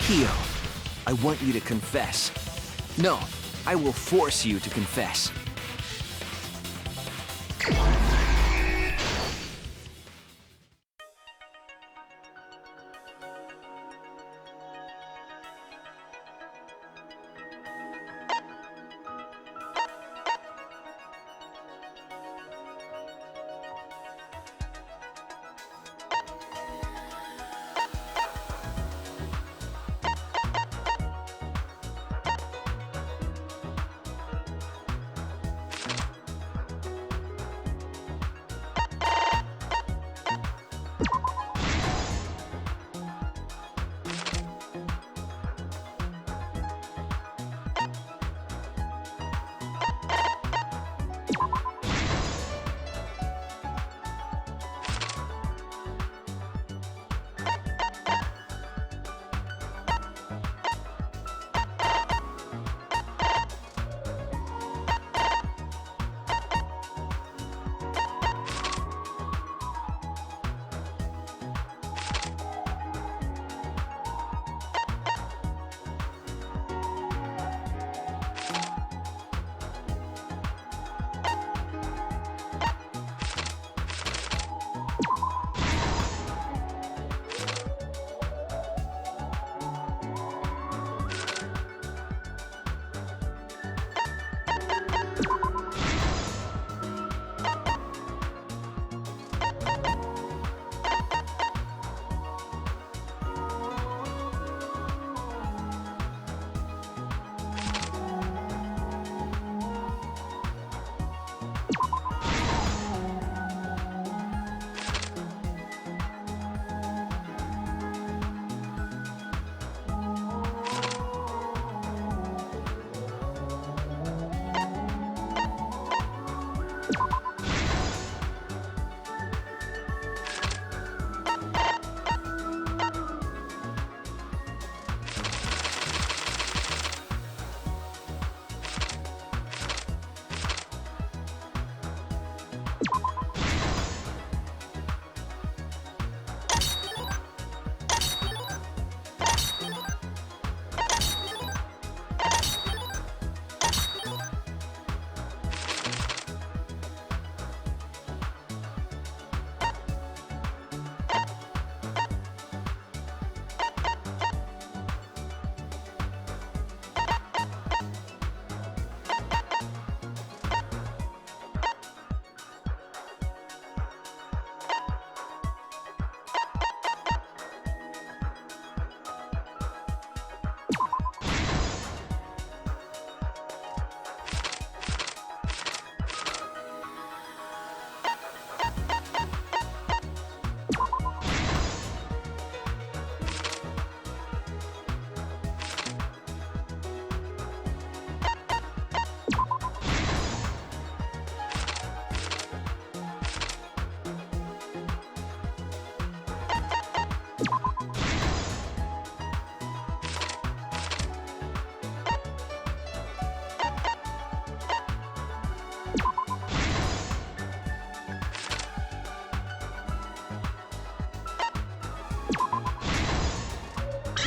Kyo, I want you to confess. No, I will force you to confess.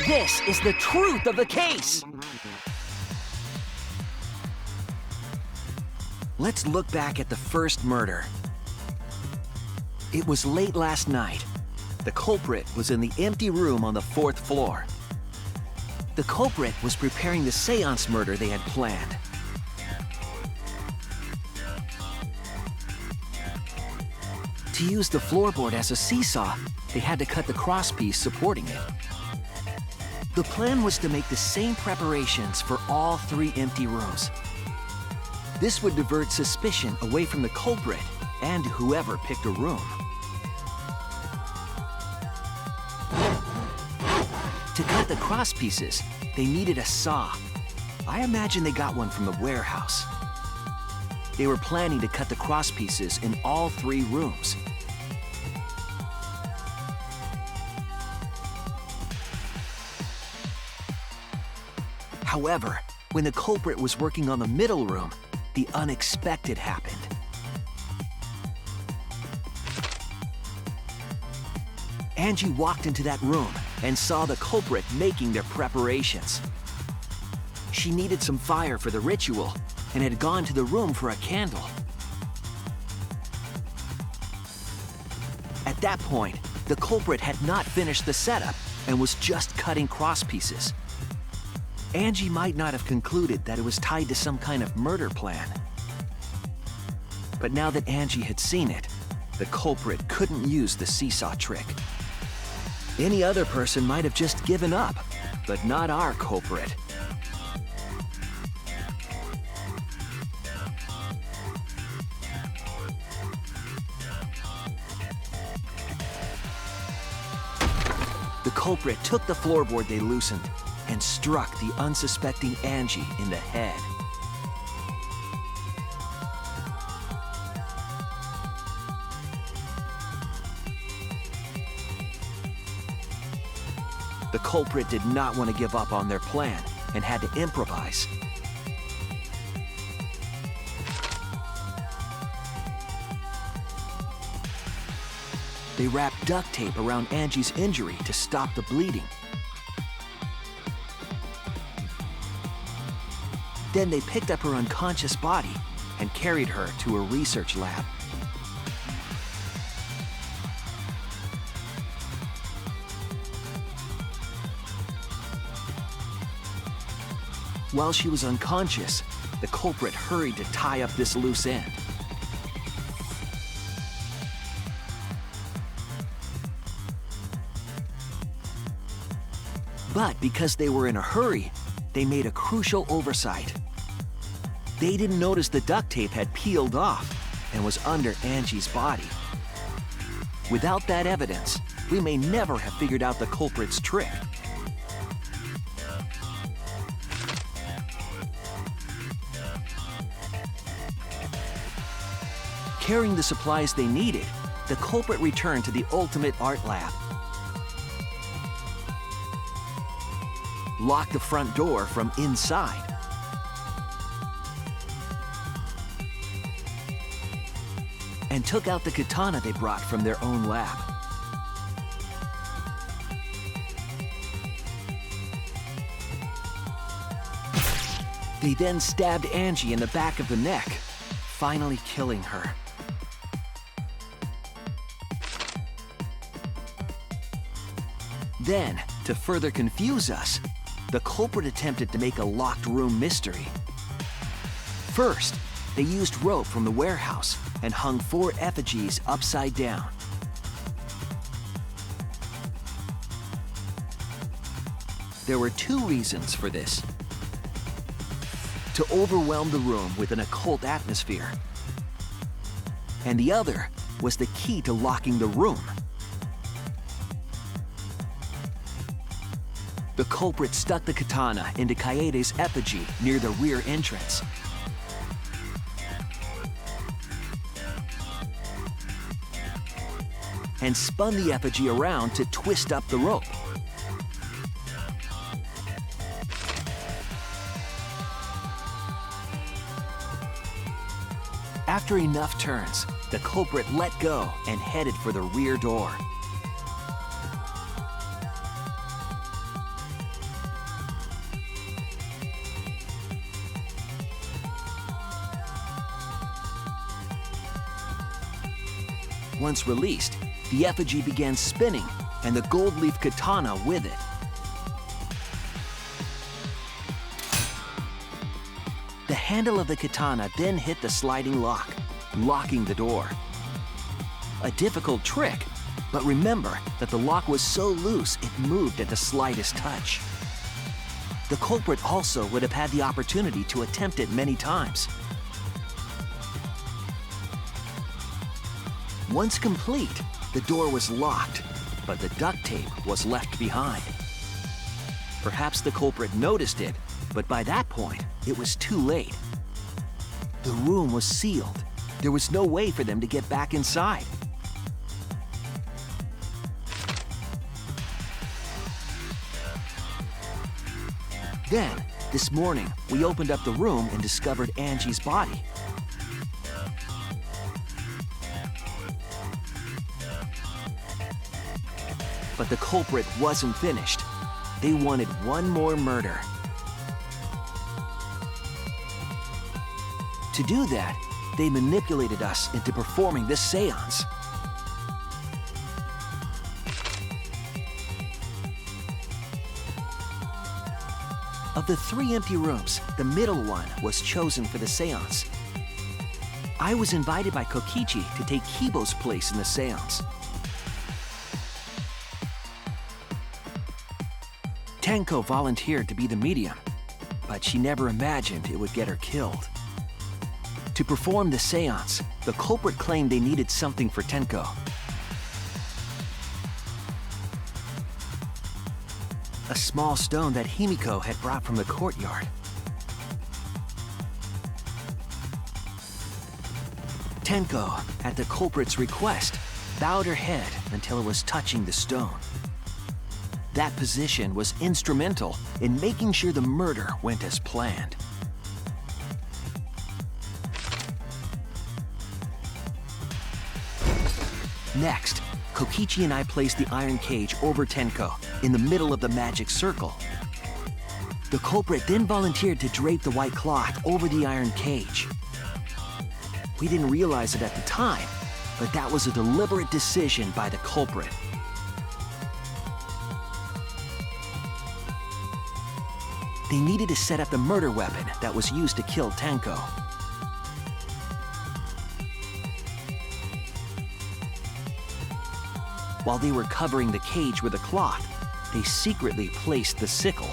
This is the truth of the case! Let's look back at the first murder. It was late last night. The culprit was in the empty room on the 4th floor. The culprit was preparing the seance murder they had planned. To use the floorboard as a seesaw, they had to cut the crosspiece supporting it. The plan was to make the same preparations for all 3 empty rooms. This would divert suspicion away from the culprit and whoever picked a room. To cut the crosspieces, they needed a saw. I imagine they got one from the warehouse. They were planning to cut the crosspieces in all 3 rooms. However, when the culprit was working on the middle room, the unexpected happened. Angie walked into that room, and saw the culprit making their preparations. She needed some fire for the ritual and had gone to the room for a candle. At that point, the culprit had not finished the setup and was just cutting cross pieces. Angie might not have concluded that it was tied to some kind of murder plan. But now that Angie had seen it, the culprit couldn't use the seesaw trick. Any other person might have just given up, but not our culprit. The culprit took the floorboard they loosened and struck the unsuspecting Angie in the head. The culprit did not want to give up on their plan and had to improvise. They wrapped duct tape around Angie's injury to stop the bleeding. Then they picked up her unconscious body and carried her to a research lab. While she was unconscious, the culprit hurried to tie up this loose end. But because they were in a hurry, they made a crucial oversight. They didn't notice the duct tape had peeled off and was under Angie's body. Without that evidence, we may never have figured out the culprit's trick. Carrying the supplies they needed, the culprit returned to the ultimate art lab. Locked the front door from inside. And took out the katana they brought from their own lab. They then stabbed Angie in the back of the neck, finally killing her. Then, to further confuse us, the culprit attempted to make a locked room mystery. First, they used rope from the warehouse and hung 4 effigies upside down. There were 2 reasons for this. To overwhelm the room with an occult atmosphere. And the other was the key to locking the room. The culprit stuck the katana into Kaede's effigy near the rear entrance. And spun the effigy around to twist up the rope. After enough turns, the culprit let go and headed for the rear door. Once released, the effigy began spinning, and the gold leaf katana with it. The handle of the katana then hit the sliding lock, locking the door. A difficult trick, but remember that the lock was so loose it moved at the slightest touch. The culprit also would have had the opportunity to attempt it many times. Once complete, the door was locked, but the duct tape was left behind. Perhaps the culprit noticed it, but by that point, it was too late. The room was sealed. There was no way for them to get back inside. Then, this morning, we opened up the room and discovered Angie's body. But the culprit wasn't finished. They wanted one more murder. To do that, they manipulated us into performing this seance. Of the 3 empty rooms, the middle one was chosen for the seance. I was invited by Kokichi to take Kibo's place in the seance. Tenko volunteered to be the medium, but she never imagined it would get her killed. To perform the seance, the culprit claimed they needed something for Tenko. A small stone that Himiko had brought from the courtyard. Tenko, at the culprit's request, bowed her head until it was touching the stone. That position was instrumental in making sure the murder went as planned. Next, Kokichi and I placed the iron cage over Tenko in the middle of the magic circle. The culprit then volunteered to drape the white cloth over the iron cage. We didn't realize it at the time, but that was a deliberate decision by the culprit. They needed to set up the murder weapon that was used to kill Tenko. While they were covering the cage with a cloth, they secretly placed the sickle.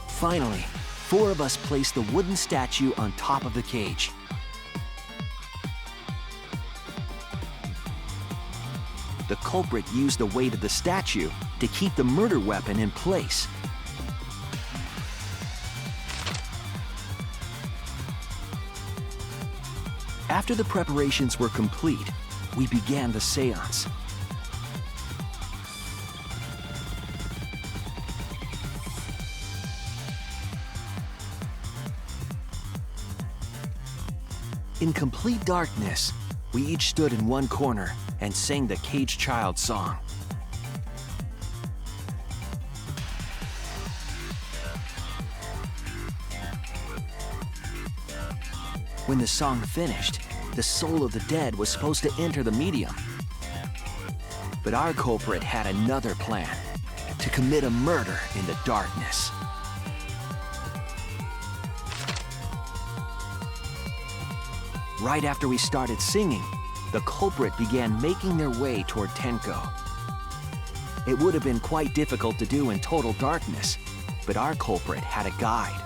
Finally, 4 of us placed the wooden statue on top of the cage. The culprit used the weight of the statue to keep the murder weapon in place. After the preparations were complete, we began the seance. In complete darkness, we each stood in one corner and sang the Caged Child song. When the song finished, the soul of the dead was supposed to enter the medium. But our culprit had another plan: to commit a murder in the darkness. Right after we started singing, the culprit began making their way toward Tenko. It would have been quite difficult to do in total darkness, but our culprit had a guide.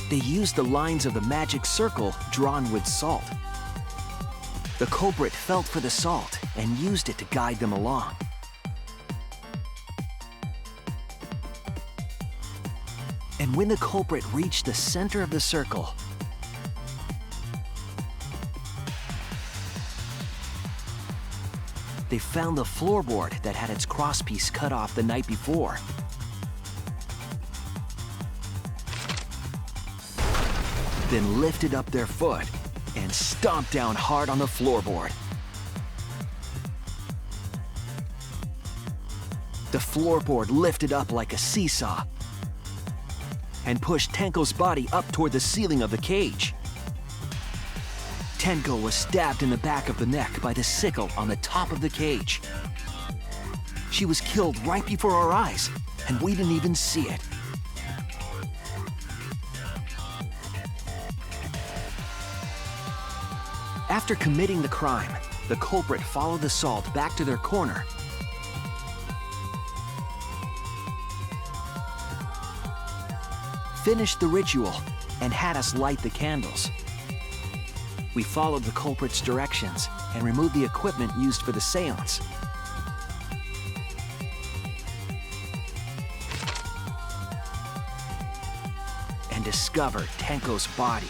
They used the lines of the magic circle drawn with salt. The culprit felt for the salt and used it to guide them along. And when the culprit reached the center of the circle, they found the floorboard that had its crosspiece cut off the night before. Then lifted up their foot and stomped down hard on the floorboard. The floorboard lifted up like a seesaw and pushed Tenko's body up toward the ceiling of the cage. Tenko was stabbed in the back of the neck by the sickle on the top of the cage. She was killed right before our eyes, and we didn't even see it. After committing the crime, the culprit followed the salt back to their corner. Finished the ritual and had us light the candles. We followed the culprit's directions and removed the equipment used for the seance. And discovered Tenko's body.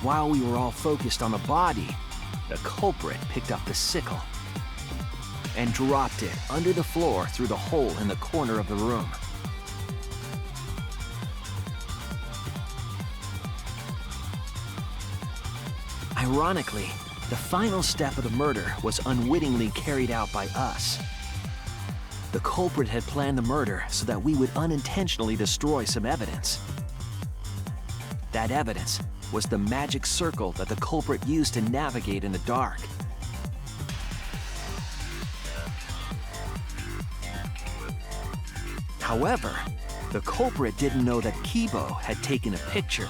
While we were all focused on the body, the culprit picked up the sickle. and dropped it under the floor through the hole in the corner of the room. Ironically, the final step of the murder was unwittingly carried out by us. The culprit had planned the murder so that we would unintentionally destroy some evidence. That evidence was the magic circle that the culprit used to navigate in the dark. However, the culprit didn't know that Kibo had taken a picture.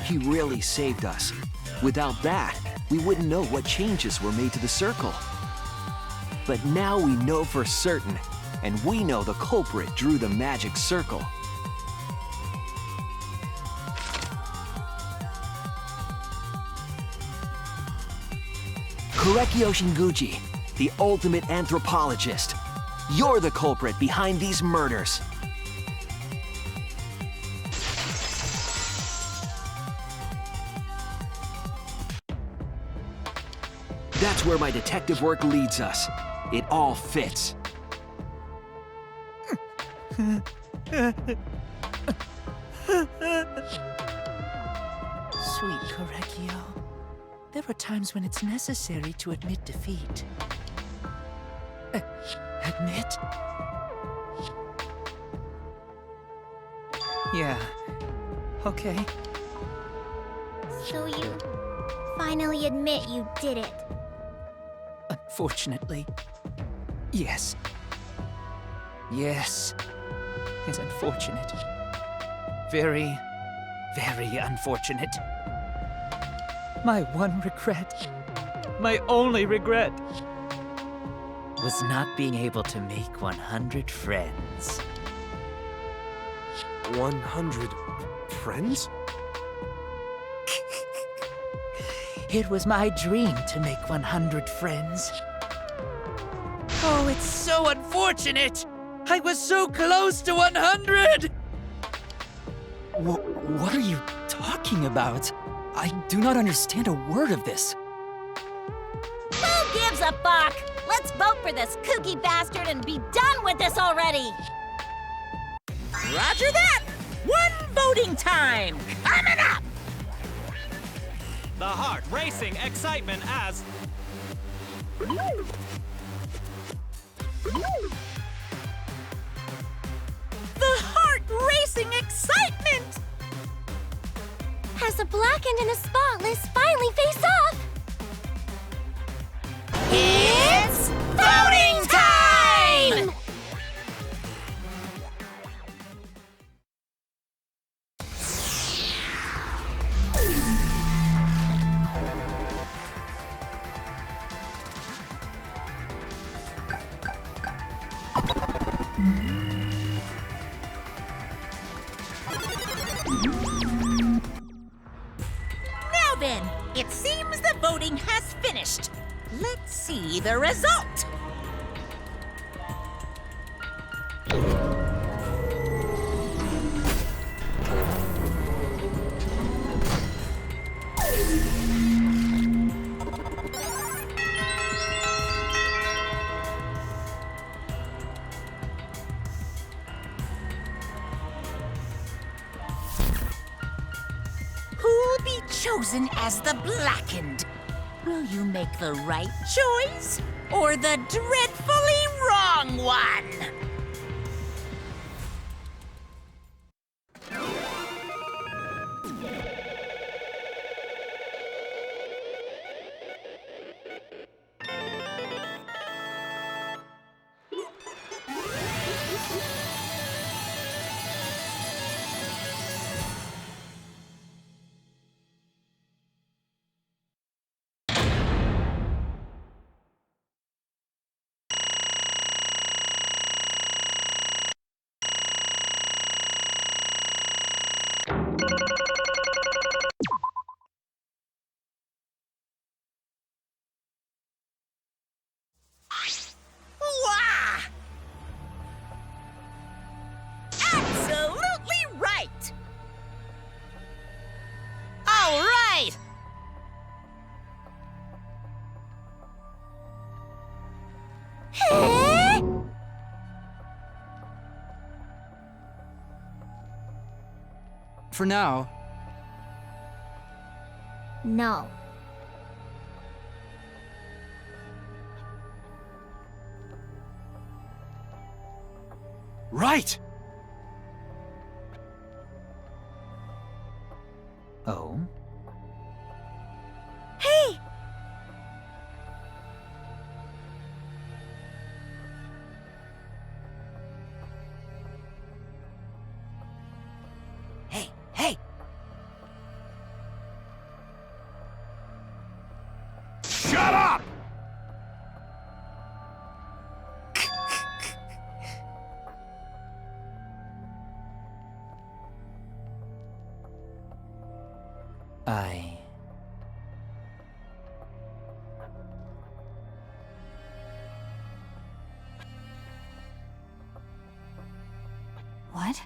He really saved us. Without that, we wouldn't know what changes were made to the circle. But now we know for certain, and we know the culprit drew the magic circle. Kurekyo Shinguchi, the ultimate anthropologist. You're the culprit behind these murders. That's where my detective work leads us. It all fits. Sweet Correcchio. There are times when it's necessary to admit defeat. Admit? Yeah. Okay. So you finally admit you did it. Unfortunately. Yes. Yes. It's unfortunate. Very, very unfortunate. My one regret, my only regret, was not being able to make 100 friends. 100 friends? It was my dream to make 100 friends. Oh, it's so unfortunate! I was so close to 100! What are you talking about? I do not understand a word of this. Who gives a fuck? Let's vote for this kooky bastard and be done with this already! Roger that! One voting time coming up! The heart racing excitement as... The heart racing excitement! As the blackened and the spotless finally face off! It's voting time! Now then, it seems the voting has finished. Let's see the result. Who'll be chosen as the blackened? Will you make the right choice or the dreadfully wrong one? For now. No. Right! Oh? Hey! Hey, hey! Shut up! I... What?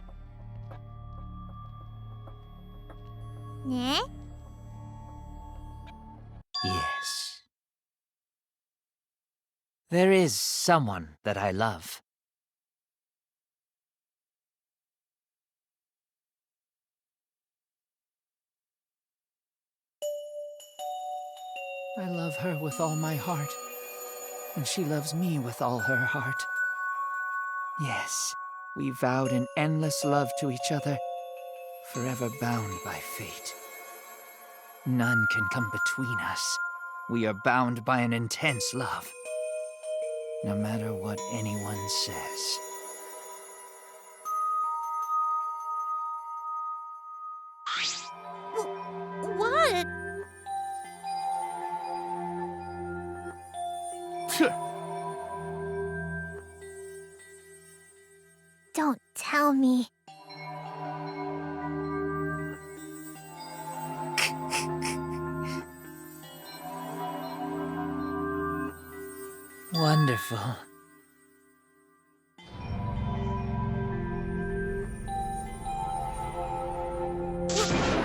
Yeah? Yes. There is someone that I love. I love her with all my heart, and she loves me with all her heart. Yes, we vowed an endless love to each other, forever bound by fate. None can come between us. We are bound by an intense love, no matter what anyone says. What? Don't tell me. Wonderful.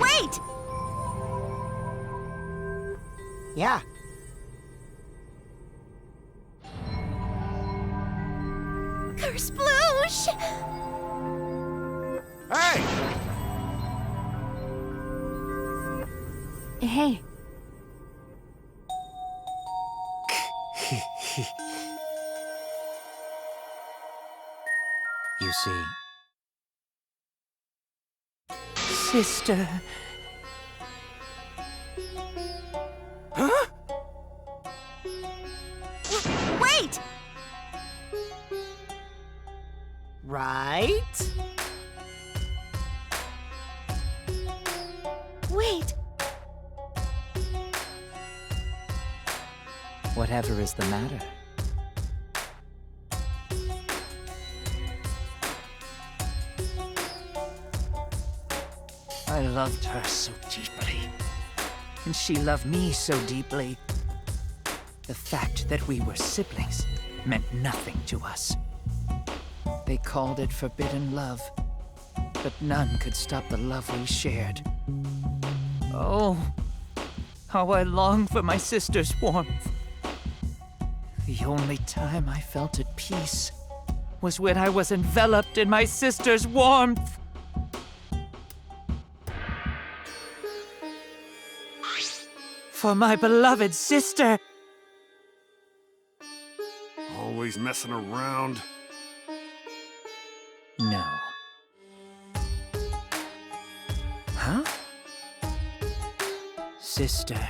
Wait! Yeah. Kersploosh! Hey! Hey. You see... Sister... Huh? Wait! Right? Wait! Whatever is the matter? I loved her so deeply, and she loved me so deeply. The fact that we were siblings meant nothing to us. They called it forbidden love, but none could stop the love we shared. Oh, how I long for my sister's warmth. The only time I felt at peace was when I was enveloped in my sister's warmth. For my beloved sister. Always messing around. No. Huh? Sister.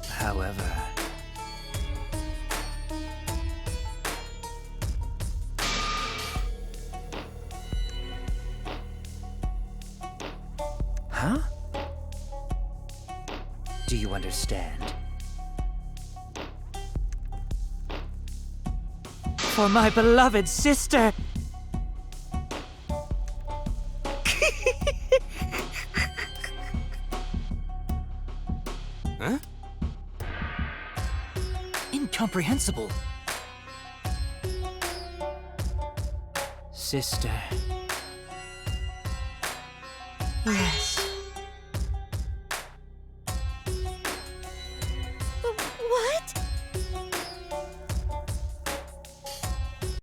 However... Huh? Do you understand? For my beloved sister! Huh? Incomprehensible. Sister. Yes.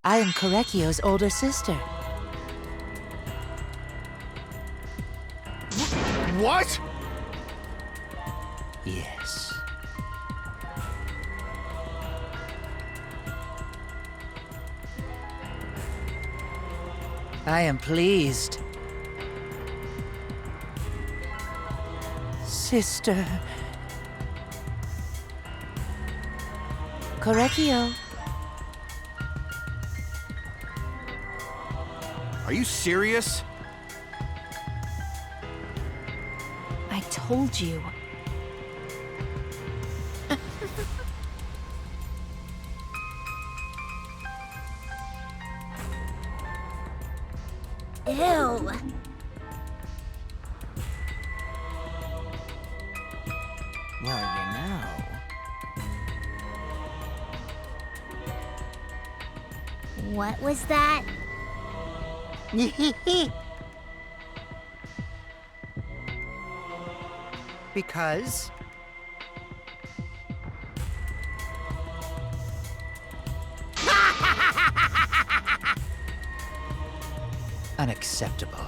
I am Korekio's older sister. What? Yes. I am pleased. Sister. Korekio. Are you serious? I told you. Ew. Well, you know. What was that? Because? Unacceptable.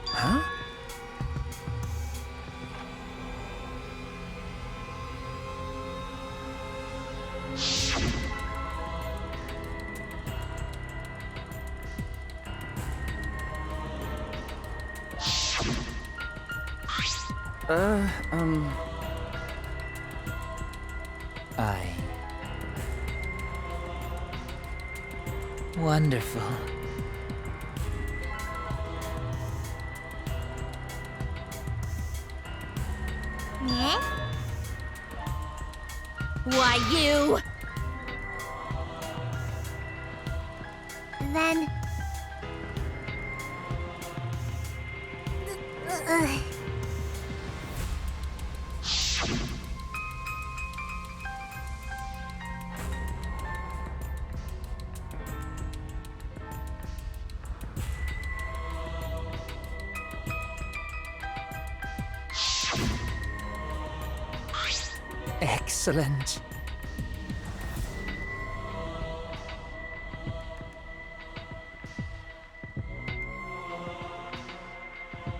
Huh? Wonderful. Eh? Why, you? Then... Excellent.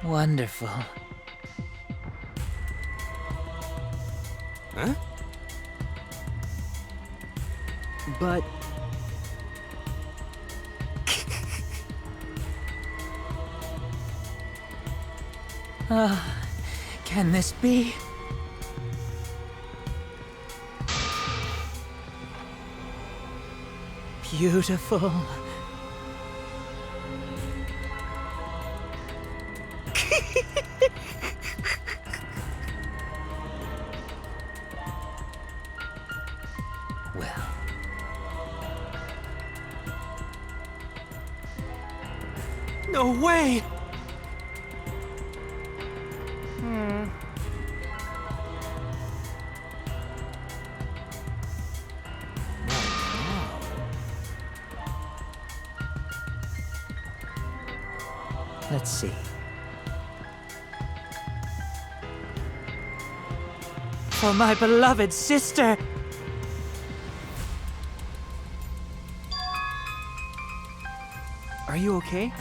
Wonderful. Huh? But Can this be? Beautiful. Well. no way! Let's see. For my beloved sister! Are you okay?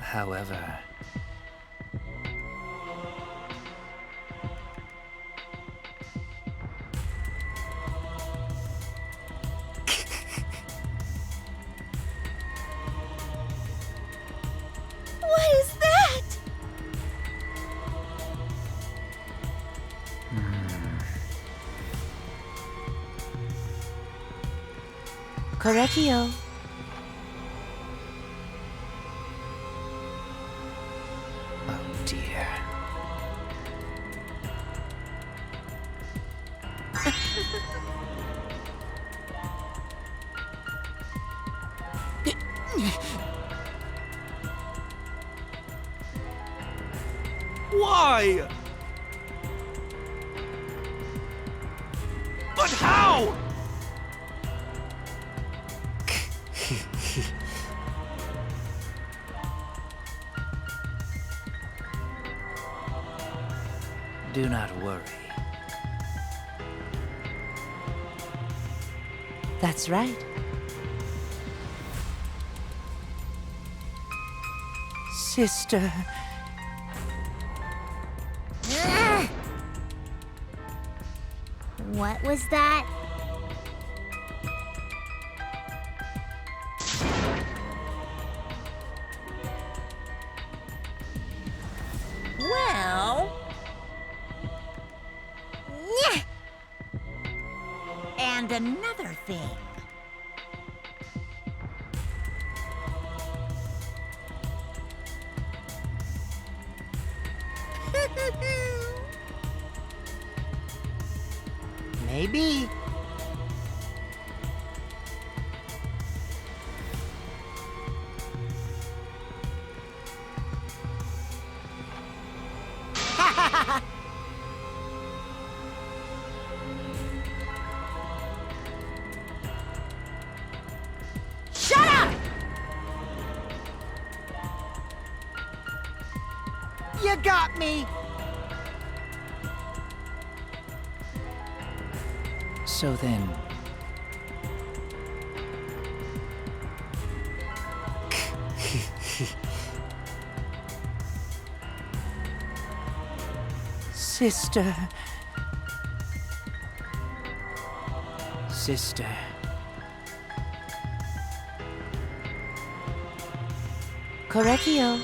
However... What is that? Korekio. Oh dear. Why? But how? Do not worry. That's right. Sister. Ugh. What was that? Well... Nyeh! And another thing. Maybe. Shut up! You got me! So then... Sister... Sister... Correctio.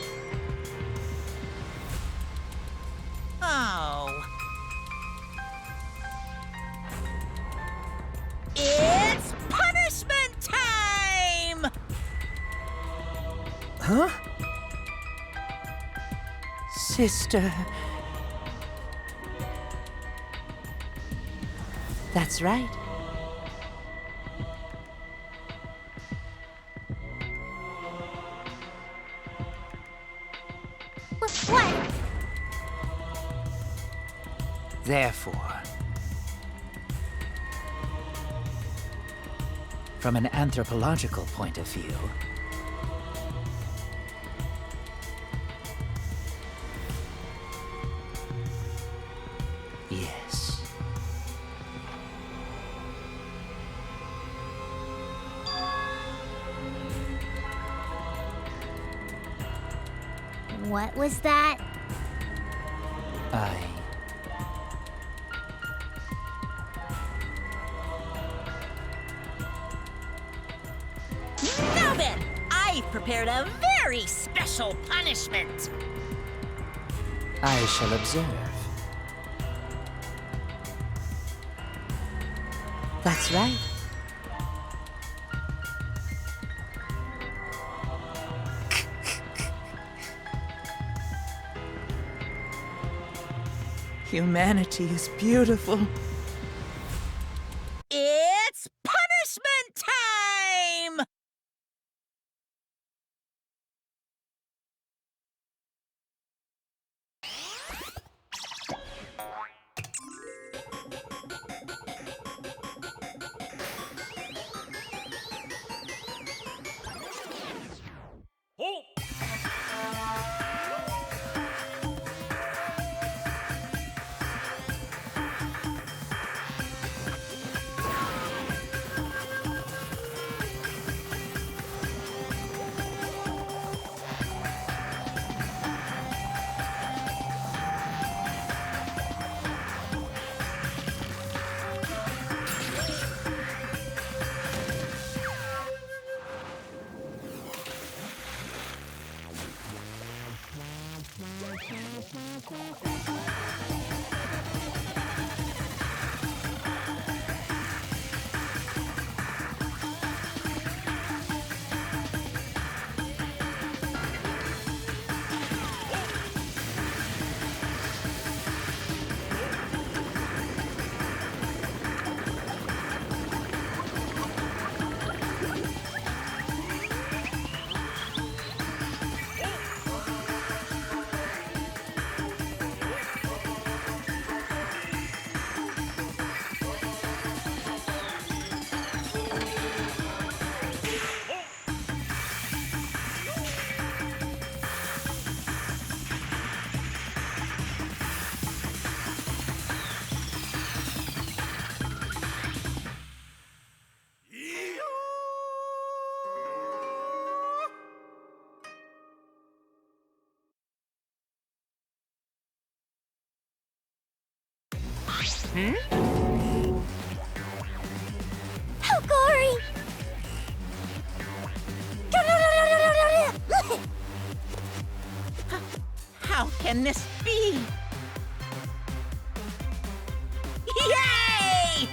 Oh. It's punishment time! Huh? Sister... That's right. What? Therefore, from an anthropological point of view, yes. What was that? Now then, I've prepared a very special punishment. I shall observe. That's right. Humanity is beautiful. It's punishment time! Oh, Gory! How can this be? Yay!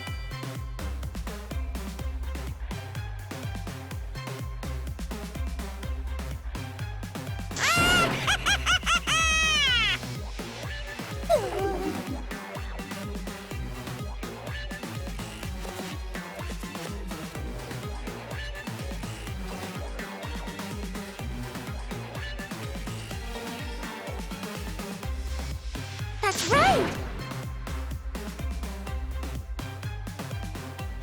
That's right!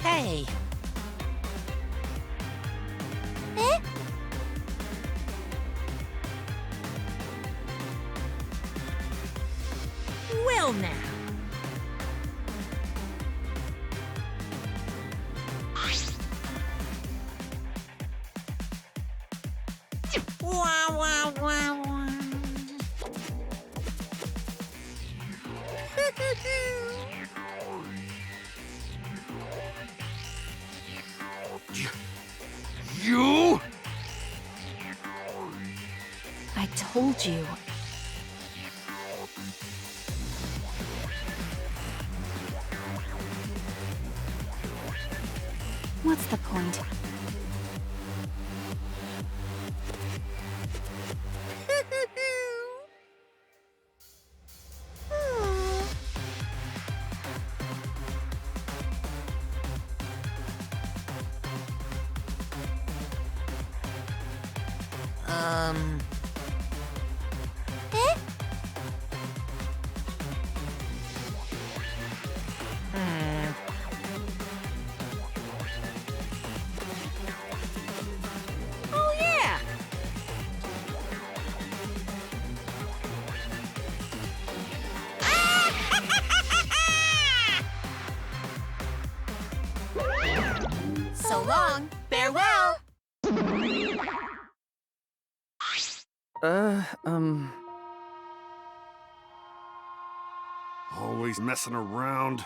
Hey, Eh? well now. Wah, wah, wah, wah. You? I told you. What's the point? Eh? Oh, yeah. So long. Farewell. Always messing around.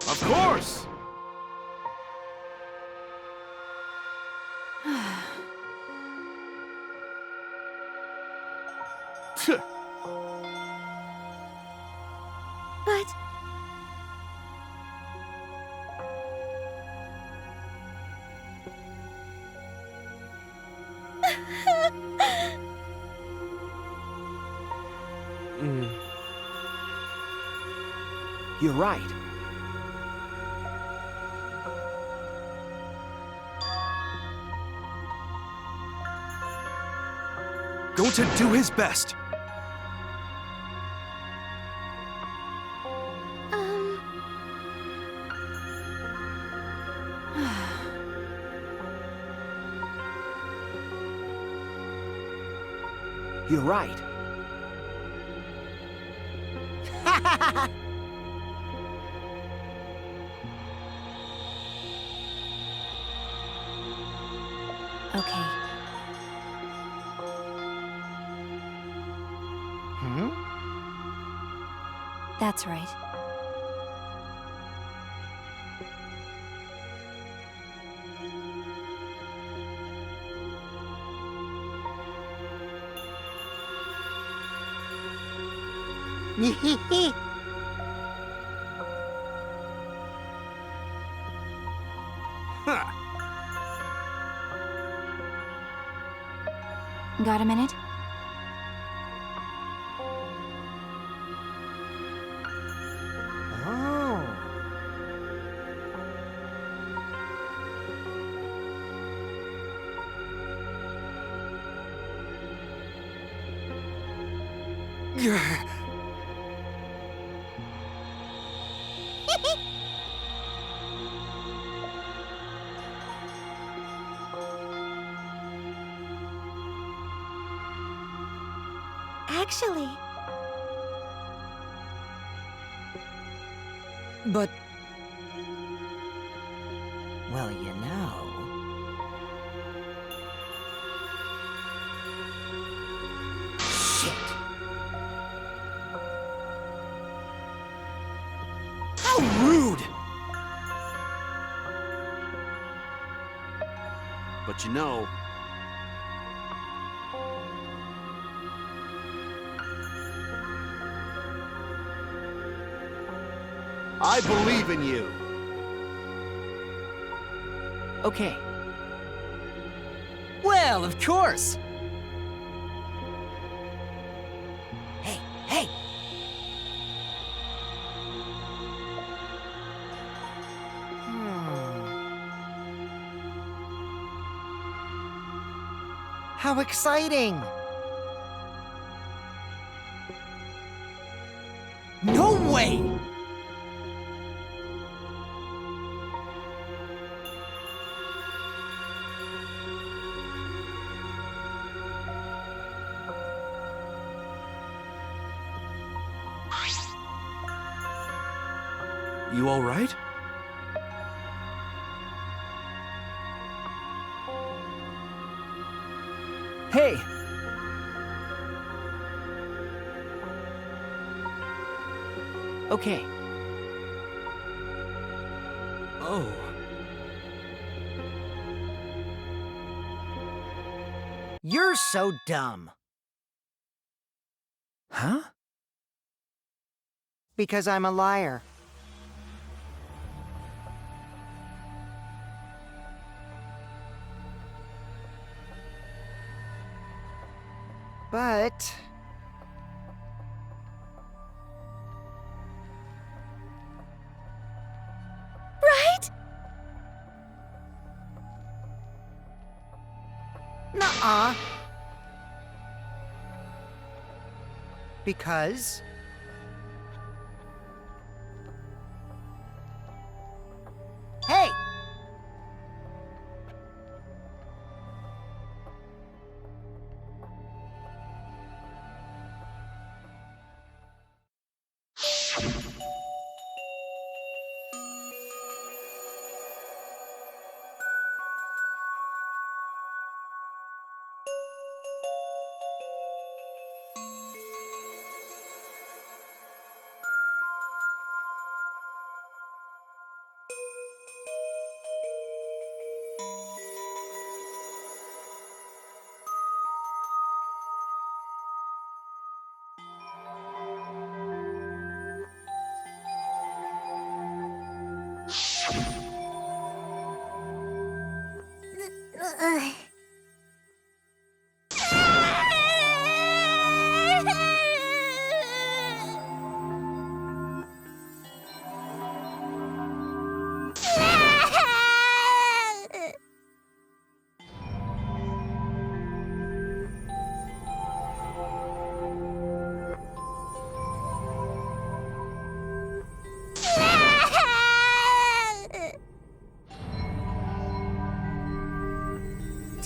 Of course! Tch. But... You're right. Going to do his best. You're right. Okay. That's right. Huh. Got a minute? Oh. Actually, But... well, you know... But you know... I believe in you! Okay, Well, of course. Hey, hey! How exciting! No way! You alright? hey! Okay, Oh. You're so dumb. huh? Because I'm a liar. But... Right? Nuh-uh. Because... Hey!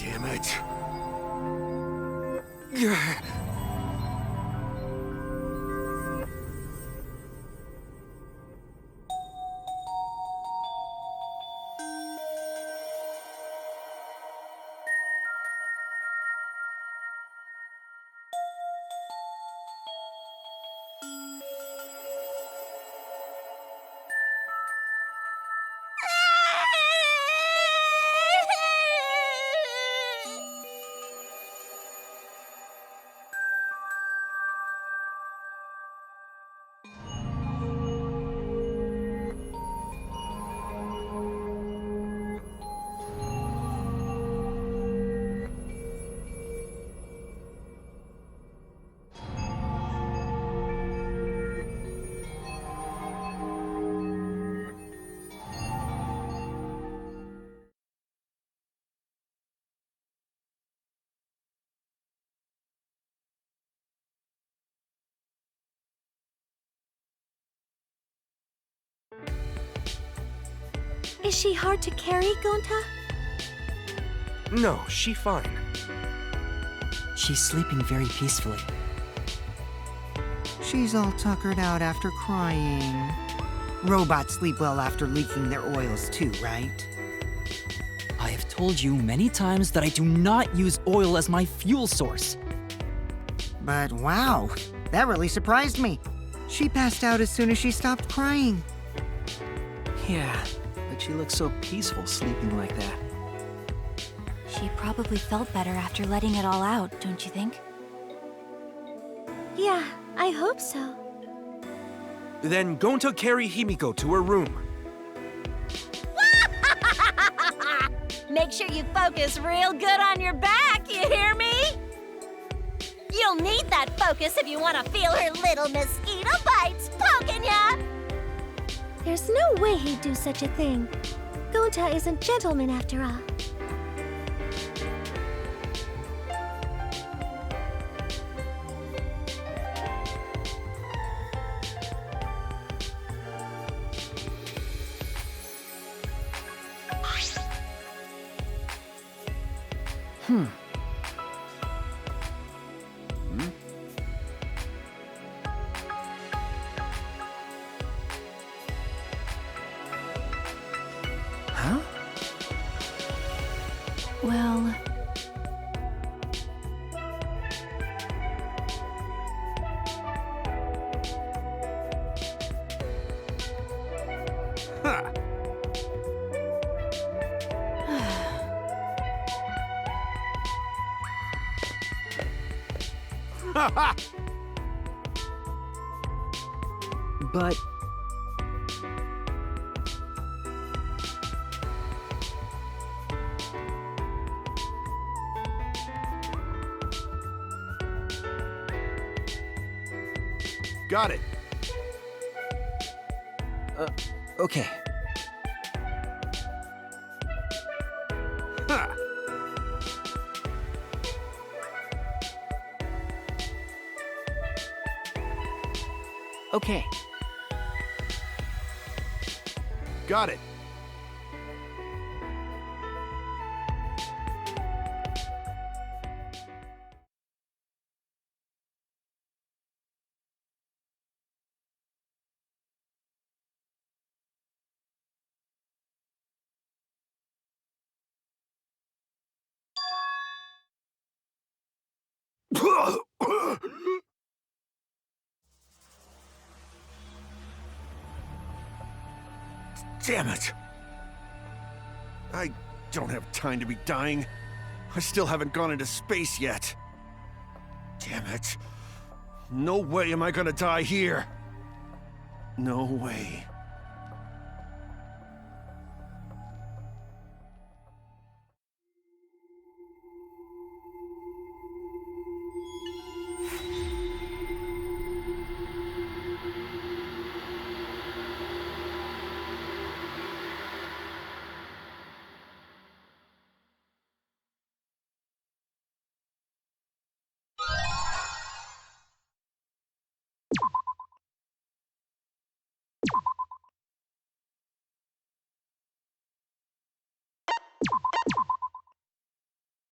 Damn it. Is she hard to carry, Gonta? No, she fine. She's sleeping very peacefully. She's all tuckered out after crying. Robots sleep well after leaking their oils too, right? I have told you many times that I do not use oil as my fuel source. But wow, that really surprised me. She passed out as soon as she stopped crying. Yeah, but she looks so peaceful sleeping like that. She probably felt better after letting it all out, don't you think? Yeah, I hope so. Then Gonta carry Himiko to her room. Make sure you focus real good on your back, you hear me? You'll need that focus if you want to feel her little mosquito bites poking ya! There's no way he'd do such a thing. Gonta isn't gentleman after all. Huh? Well... Ha! Ha ha! But... Got it. Okay. Ha! Okay. Got it. Damn it! I don't have time to be dying. I still haven't gone into space yet. Damn it. No way am I gonna die here. No way.